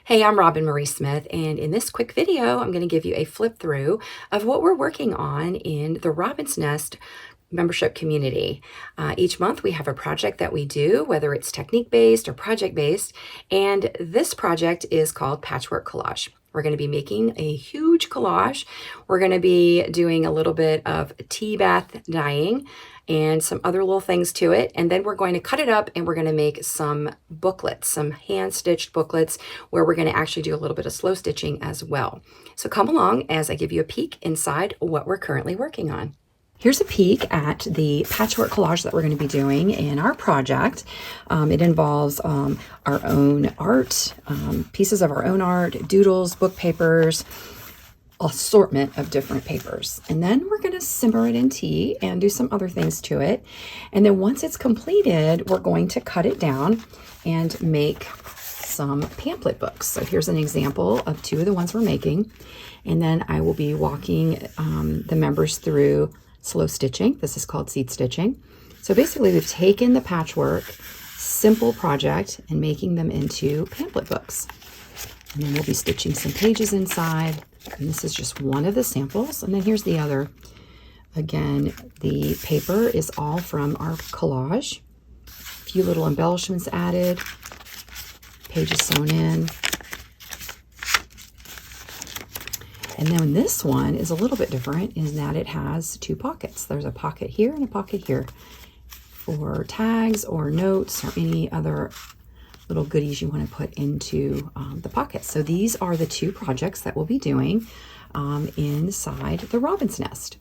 Hey, I'm Roben-Marie Smith, and in this quick video, I'm going to give you a flip through of what we're working on in the Robin's Nest membership community. Each month we have a project that we do, whether it's technique-based or project-based, and this project is called Patchwork Collage. We're going to be making a huge collage. We're going to be doing a little bit of tea bath dyeing and some other little things to it. And then we're going to cut it up and we're going to make some booklets, some hand-stitched booklets where we're going to actually do a little bit of slow stitching as well. So come along as I give you a peek inside what we're currently working on. Here's a peek at the patchwork collage that we're going to be doing in our project. It involves our own art, pieces of our own art, doodles, book papers, assortment of different papers. And then we're going to simmer it in tea and do some other things to it. And then once it's completed, we're going to cut it down and make some pamphlet books. So here's an example of two of the ones we're making. And then I will be walking the members through slow stitching. This is called seed stitching. So basically we've taken the patchwork simple project and making them into pamphlet books. And then we'll be stitching some pages inside. And this is just one of the samples. And then here's the other. Again, the paper is all from our collage. A few little embellishments added, pages sewn in. And then this one is a little bit different in that it has two pockets. There's a pocket here and a pocket here for tags or notes or any other little goodies you want to put into the pocket. So these are the two projects that we'll be doing inside the Robin's Nest.